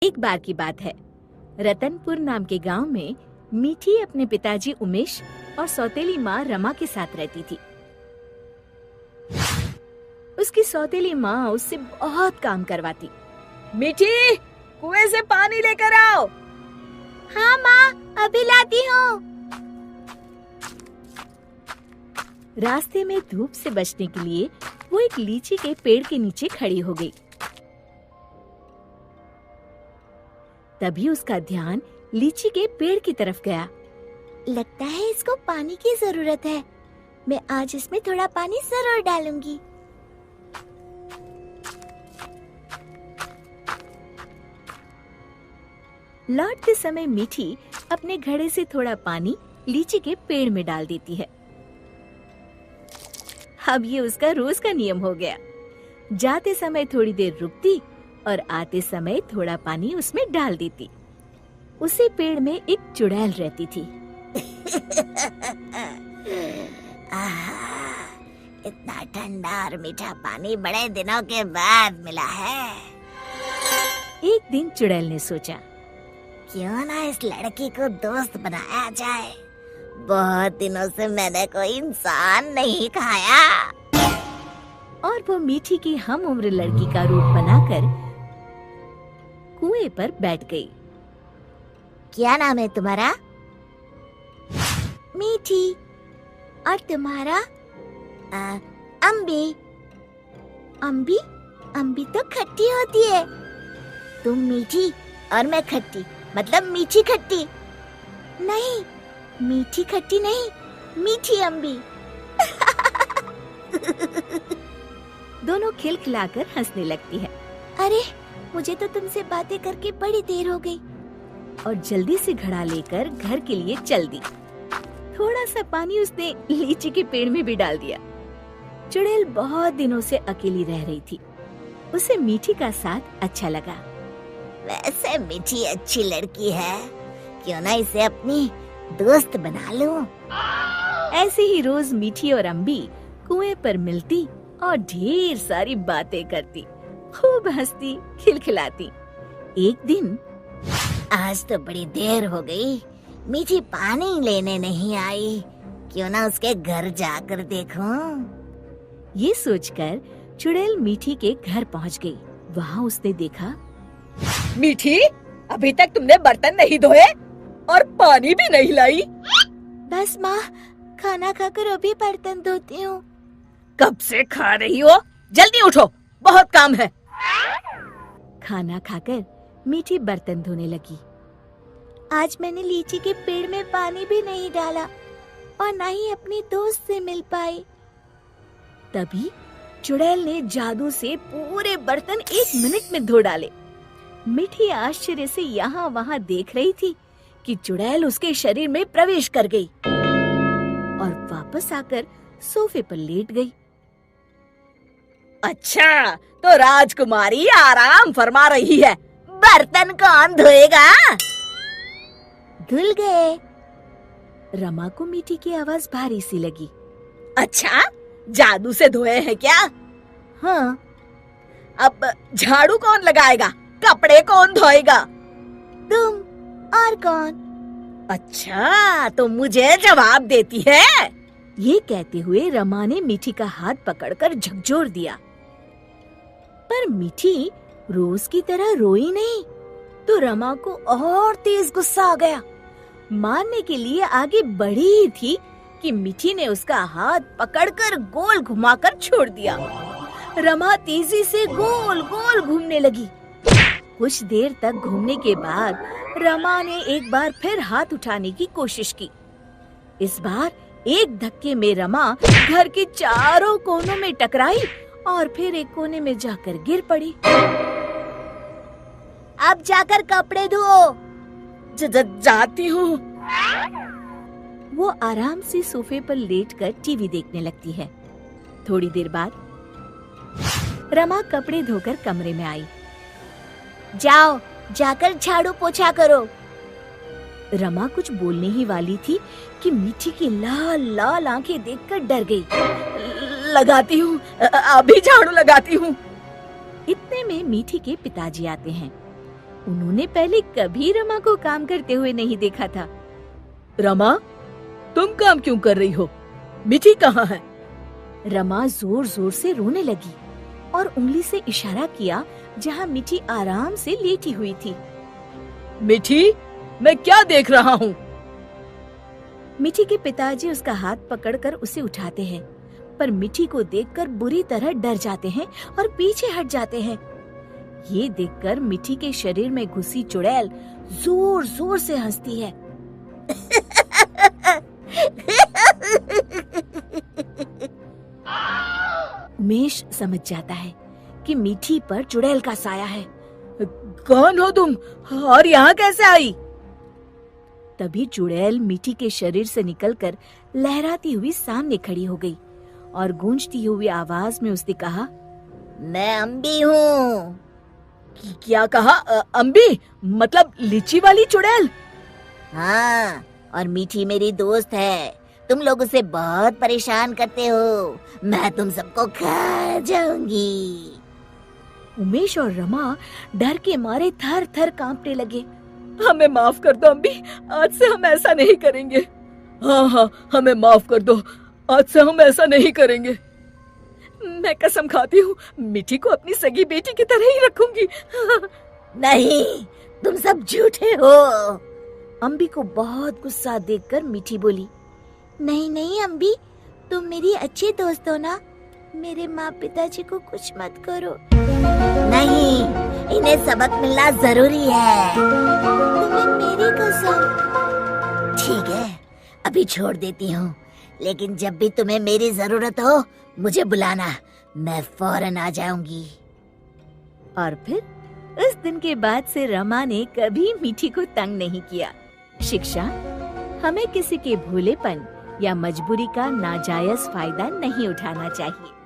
एक बार की बात है, रतनपुर नाम के गांव में मीठी अपने पिताजी उमेश और सौतेली माँ रमा के साथ रहती थी। उसकी सौतेली माँ उससे बहुत काम करवाती। मीठी, कुएं से पानी लेकर आओ। हाँ माँ, अभी लाती हूँ। रास्ते में धूप से बचने के लिए वो एक लीची के पेड़ के नीचे खड़ी हो गई। तभी उसका ध्यान लीची के पेड़ की तरफ गया। लगता है इसको पानी की जरूरत है। मैं आज इसमें थोड़ा पानी जरूर डालूंगी। लौटते समय मीठी अपने घड़े से थोड़ा पानी लीची के पेड़ में डाल देती है। अब ये उसका रोज का नियम हो गया। जाते समय थोड़ी देर रुकती और आते समय थोड़ा पानी उसमें डाल देती। उसी पेड़ में एक चुड़ैल रहती थी। इतना ठंडा और मीठा पानी बड़े दिनों के बाद मिला है। एक दिन चुड़ैल ने सोचा, क्यों ना इस लड़की को दोस्त बनाया जाए। बहुत दिनों से मैंने कोई इंसान नहीं खाया। और वो मीठी की हम उम्र लड़की का रूप बनाकर कुएं पर बैठ गई। क्या नाम है तुम्हारा? मीठी। और तुम्हारा? अम्बी। अम्बी? अम्बी तो खट्टी होती है। तुम मीठी और मैं खट्टी, मतलब मीठी खट्टी। नहीं, मीठी खट्टी नहीं, मीठी अम्बी। दोनों खिलखिलाकर हंसने लगती है। अरे, मुझे तो तुमसे बातें करके बड़ी देर हो गई। और जल्दी से घड़ा लेकर घर के लिए चल दी। थोड़ा सा पानी उसने लीची के पेड़ में भी डाल दिया। चुड़ैल बहुत दिनों से अकेली रह रही थी। उसे मीठी का साथ अच्छा लगा। वैसे मीठी अच्छी लड़की है, क्यों ना इसे अपनी दोस्त बना लूं। ऐसे ही रोज मीठी और अम्बी कुएं पर मिलती और ढेर सारी बातें करती, खूब हंसती, खिलखिलाती। एक दिन, आज तो बड़ी देर हो गई, मीठी पानी लेने नहीं आई। क्यों ना उसके घर जाकर देखूं। ये सोचकर चुड़ैल मीठी के घर पहुंच गई। वहाँ उसने देखा, मीठी, अभी तक तुमने बर्तन नहीं धोए और पानी भी नहीं लाई। बस माँ, खाना खाकर अभी बर्तन धोती हूँ। कब से खा रही हो? जल्दी उठो, बहुत काम है। खाना खाकर मीठी बर्तन धोने लगी। आज मैंने लीची के पेड़ में पानी भी नहीं डाला और न ही अपनी दोस्त से मिल पाई। तभी चुड़ैल ने जादू से पूरे बर्तन 1 मिनट में धो डाले। मीठी आश्चर्य से यहाँ वहाँ देख रही थी कि चुड़ैल उसके शरीर में प्रवेश कर गई और वापस आकर सोफे पर लेट गई। अच्छा, तो राजकुमारी आराम फरमा रही है। बर्तन कौन धोएगा? धुल गए। रमा को मीठी की आवाज भारी सी लगी। अच्छा, जादू से धोए हैं क्या? हाँ। अब झाड़ू कौन लगाएगा? कपड़े कौन धोएगा? तुम। और कौन? अच्छा, तो मुझे जवाब देती है। ये कहते हुए रमा ने मीठी का हाथ पकड़कर झकझोर दिया। पर मीठी रोज की तरह रोई नहीं, तो रमा को और तेज गुस्सा आ गया। मारने के लिए आगे बढ़ी ही थी कि मीठी ने उसका हाथ पकड़कर गोल घुमाकर छोड़ दिया। रमा तेजी से गोल गोल घूमने लगी। कुछ देर तक घूमने के बाद रमा ने एक बार फिर हाथ उठाने की कोशिश की। इस बार एक धक्के में रमा घर के चारों कोनों में टकराई और फिर एक कोने में जाकर गिर पड़ी। अब जाकर कपड़े धो। जाती हूँ। वो आराम से सोफे पर लेटकर टीवी देखने लगती है। थोड़ी देर बाद रमा कपड़े धोकर कमरे में आई। जाओ, जाकर झाड़ू पोछा करो। रमा कुछ बोलने ही वाली थी कि मीठी की लाल लाल आंखें देखकर डर गई। लगाती हूँ, अभी झाड़ू लगाती हूँ। इतने में मीठी के पिताजी आते हैं। उन्होंने पहले कभी रमा को काम करते हुए नहीं देखा था। रमा, तुम काम क्यों कर रही हो? मीठी कहाँ है? रमा जोर जोर से रोने लगी और उंगली से इशारा किया जहाँ मीठी आराम से लेटी हुई थी। मीठी, मैं क्या देख रहा हूँ? मीठी के पिताजी उसका हाथ पकड़कर उसे उठाते हैं, पर मीठी को देखकर बुरी तरह डर जाते हैं और पीछे हट जाते हैं। ये देखकर मीठी के शरीर में घुसी चुड़ैल जोर जोर से हंसती है। उमेश समझ जाता है कि मीठी पर चुड़ैल का साया है। कौन हो तुम और यहाँ कैसे आई? तभी चुड़ैल मीठी के शरीर से निकलकर लहराती हुई सामने खड़ी हो गई और गूंजती हुई आवाज में उसने कहा, मैं अम्बी हूँ। क्या कहा? अम्बी मतलब लीची वाली चुड़ैल? हाँ, और मीठी मेरी दोस्त है। तुम लोग उसे बहुत परेशान करते हो। मैं तुम सबको खा जाऊंगी। उमेश और रमा डर के मारे थर थर कांपने लगे। हमें माफ कर दो अम्बी, आज से हम ऐसा नहीं करेंगे। हाँ हाँ, हमें माफ कर दो, आज से हम ऐसा नहीं करेंगे। मैं कसम खाती हूँ मीठी को अपनी सगी बेटी की तरह ही रखूंगी। नहीं, तुम सब झूठे हो। अम्बी को बहुत गुस्सा देखकर मीठी बोली, नहीं नहीं अम्बी, तुम मेरी अच्छी दोस्त हो ना। मेरे माँ पिताजी को कुछ मत करो। नहीं, इन्हें सबक मिलना जरूरी है। तुम्हें मेरी कसम। ठीक है, अभी छोड़ देती हूँ, लेकिन जब भी तुम्हें मेरी जरूरत हो मुझे बुलाना, मैं फौरन आ जाऊंगी। और फिर उस दिन के बाद से रमा ने कभी मीठी को तंग नहीं किया। शिक्षा: हमें किसी के भोलेपन या मजबूरी का नाजायज फायदा नहीं उठाना चाहिए।